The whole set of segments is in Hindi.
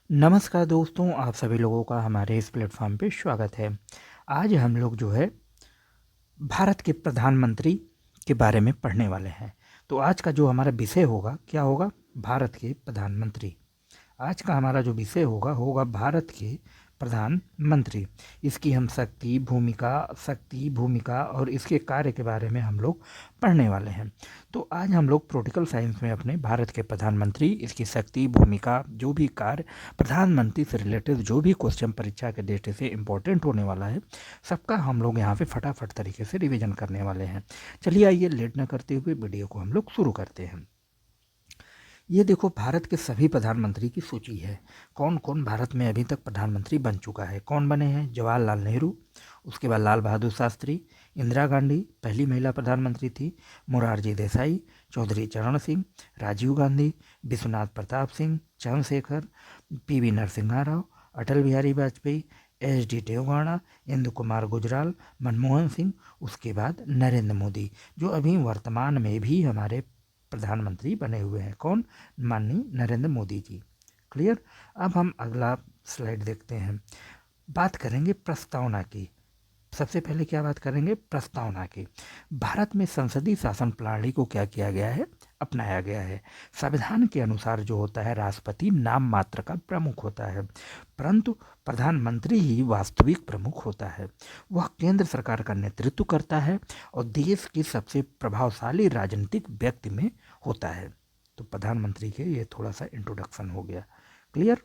नमस्कार दोस्तों, आप सभी लोगों का हमारे इस प्लेटफॉर्म पे स्वागत है। आज हम लोग जो है भारत के प्रधानमंत्री के बारे में पढ़ने वाले हैं। तो आज का जो हमारा विषय होगा क्या होगा? भारत के प्रधानमंत्री। आज का हमारा जो विषय होगा होगा भारत के प्रधानमंत्री। इसकी हम शक्ति भूमिका और इसके कार्य के बारे में हम लोग पढ़ने वाले हैं। तो आज हम लोग पॉलिटिकल साइंस में अपने भारत के प्रधानमंत्री, इसकी शक्ति भूमिका, जो भी कार्य, प्रधानमंत्री से रिलेटेड जो भी क्वेश्चन परीक्षा के दृष्टि से इम्पोर्टेंट होने वाला है, सबका हम लोग यहाँ पे फटाफट तरीके से रिवीजन करने वाले हैं। चलिए आइए लेट न करते हुए वीडियो को हम लोग शुरू करते हैं। ये देखो भारत के सभी प्रधानमंत्री की सूची है। कौन कौन भारत में अभी तक प्रधानमंत्री बन चुका है। कौन बने हैं? जवाहरलाल नेहरू, उसके बाद लाल बहादुर शास्त्री, इंदिरा गांधी पहली महिला प्रधानमंत्री थी, मोरारजी देसाई, चौधरी चरण सिंह, राजीव गांधी, विश्वनाथ प्रताप सिंह, चंद्रशेखर, पीवी नरसिम्हा राव, अटल बिहारी वाजपेयी, एच.डी. देवगौड़ा, इंदु कुमार गुजराल, मनमोहन सिंह, उसके बाद नरेंद्र मोदी, जो अभी वर्तमान में भी हमारे प्रधानमंत्री बने हुए हैं। कौन? माननीय नरेंद्र मोदी जी। क्लियर। अब हम अगला स्लाइड देखते हैं। बात करेंगे प्रस्तावना की। सबसे पहले क्या बात करेंगे? प्रस्तावना की। भारत में संसदीय शासन प्रणाली को क्या किया गया है? अपनाया गया है। संविधान के अनुसार जो होता है राष्ट्रपति नाम मात्र का प्रमुख होता है, परंतु प्रधानमंत्री ही वास्तविक प्रमुख होता है। वह केंद्र सरकार का नेतृत्व करता है और देश के सबसे प्रभावशाली राजनीतिक व्यक्ति में होता है। तो प्रधानमंत्री के ये थोड़ा सा इंट्रोडक्शन हो गया। क्लियर।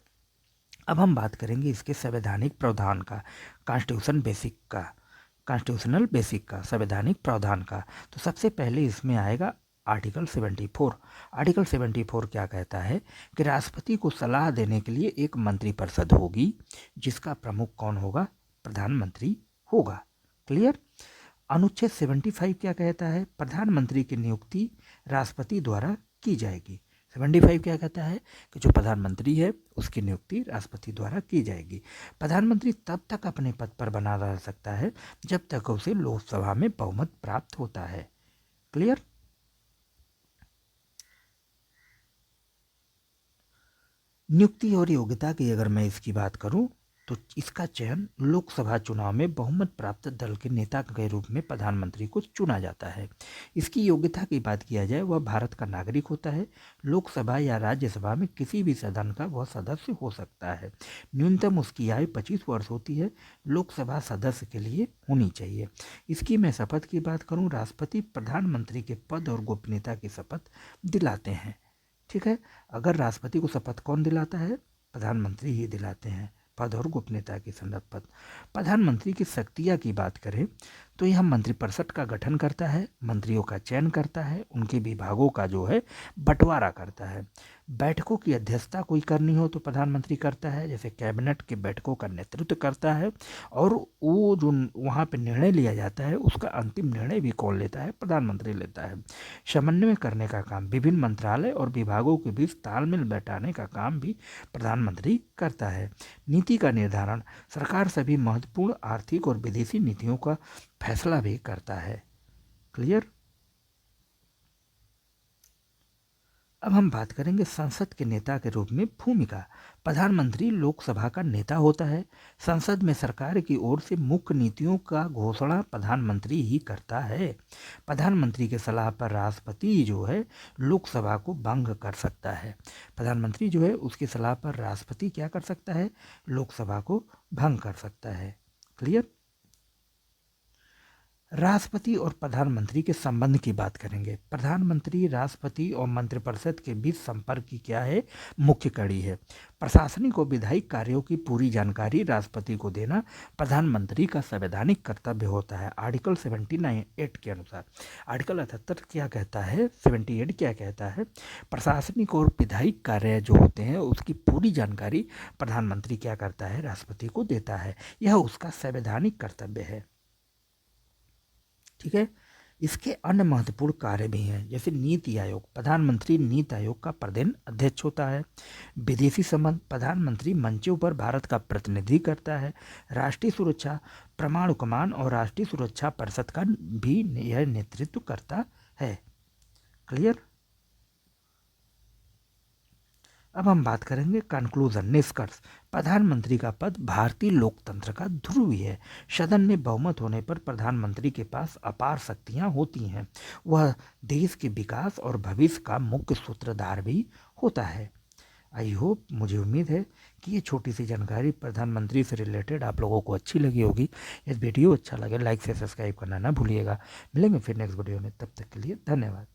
अब हम बात करेंगे इसके संवैधानिक प्रावधान का, कॉन्स्टिट्यूशनल बेसिक का, संवैधानिक प्रावधान का। तो सबसे पहले इसमें आएगा आर्टिकल 74। आर्टिकल 74 क्या कहता है कि राष्ट्रपति को सलाह देने के लिए एक मंत्रिपरिषद होगी, जिसका प्रमुख कौन होगा? प्रधानमंत्री होगा। क्लियर। अनुच्छेद 75 क्या कहता है? प्रधानमंत्री की नियुक्ति राष्ट्रपति द्वारा की जाएगी। 75 क्या कहता है कि जो प्रधानमंत्री है उसकी नियुक्ति राष्ट्रपति द्वारा की जाएगी। प्रधानमंत्री तब तक अपने पद पर बना रह सकता है जब तक उसे लोकसभा में बहुमत प्राप्त होता है। क्लियर। नियुक्ति और योग्यता की अगर मैं इसकी बात करूं तो इसका चयन लोकसभा चुनाव में बहुमत प्राप्त दल के नेता के रूप में प्रधानमंत्री को चुना जाता है। इसकी योग्यता की बात किया जाए, वह भारत का नागरिक होता है। लोकसभा या राज्यसभा में किसी भी सदन का वह सदस्य हो सकता है। न्यूनतम उसकी आयु 25 वर्ष होती है। लोकसभा सदस्य के लिए होनी चाहिए। इसकी मैं शपथ की बात करूँ, राष्ट्रपति प्रधानमंत्री के पद और गोपनीयता की शपथ दिलाते हैं। ठीक है। अगर राष्ट्रपति को शपथ कौन दिलाता है? प्रधानमंत्री ही दिलाते हैं, पद और गोपनीयता की शपथ। प्रधानमंत्री की शक्तियाँ की बात करें तो यह मंत्रिपरिषद का गठन करता है, मंत्रियों का चयन करता है, उनके विभागों का जो है बंटवारा करता है। बैठकों की अध्यक्षता कोई करनी हो तो प्रधानमंत्री करता है, जैसे कैबिनेट के बैठकों का नेतृत्व करता है। और वो जो वहाँ पे निर्णय लिया जाता है उसका अंतिम निर्णय भी कौन लेता है? प्रधानमंत्री लेता है। समन्वय करने का काम, विभिन्न मंत्रालय और विभागों के बीच तालमेल बैठाने का काम भी प्रधानमंत्री करता है। नीति का निर्धारण, सरकार सभी महत्वपूर्ण आर्थिक और विदेशी नीतियों का फैसला भी करता है। क्लियर। अब हम बात करेंगे संसद के नेता के रूप में भूमिका। प्रधानमंत्री लोकसभा का नेता होता है। संसद में सरकार की ओर से मुख्य नीतियों का घोषणा प्रधानमंत्री ही करता है। प्रधानमंत्री के सलाह पर राष्ट्रपति जो है लोकसभा को भंग कर सकता है। प्रधानमंत्री जो है उसकी सलाह पर राष्ट्रपति क्या कर सकता है? लोकसभा को भंग कर सकता है। क्लियर। राष्ट्रपति और प्रधानमंत्री के संबंध की बात करेंगे। प्रधानमंत्री, राष्ट्रपति और मंत्रिपरिषद के बीच संपर्क की क्या है? मुख्य कड़ी है। प्रशासनिक और विधायी कार्यों की पूरी जानकारी राष्ट्रपति को देना प्रधानमंत्री का संवैधानिक कर्तव्य होता है। आर्टिकल 78 के अनुसार। आर्टिकल 78 क्या कहता है? 78 क्या कहता है? प्रशासनिक और विधायी कार्य जो होते हैं उसकी पूरी जानकारी प्रधानमंत्री क्या करता है? राष्ट्रपति को देता है। यह उसका संवैधानिक कर्तव्य है। ठीक है। इसके अन्य महत्वपूर्ण कार्य भी हैं, जैसे नीति आयोग। प्रधानमंत्री नीति आयोग का प्रधान अध्यक्ष होता है। विदेशी संबंध, प्रधानमंत्री मंचों पर भारत का प्रतिनिधि करता है। राष्ट्रीय सुरक्षा, परमाणु कमान और राष्ट्रीय सुरक्षा परिषद का भी यह नेतृत्व करता है। क्लियर। अब हम बात करेंगे कंक्लूजन, निष्कर्ष। प्रधानमंत्री का पद भारतीय लोकतंत्र का ध्रुव है। सदन में बहुमत होने पर प्रधानमंत्री के पास अपार शक्तियां होती हैं। वह देश के विकास और भविष्य का मुख्य सूत्रधार भी होता है। आई होप, मुझे उम्मीद है कि ये छोटी सी जानकारी प्रधानमंत्री से रिलेटेड आप लोगों को अच्छी लगी होगी। यदि वीडियो अच्छा लगे लाइक से सब्सक्राइब करना ना भूलिएगा। मिलेंगे फिर नेक्स्ट वीडियो में, तब तक के लिए धन्यवाद।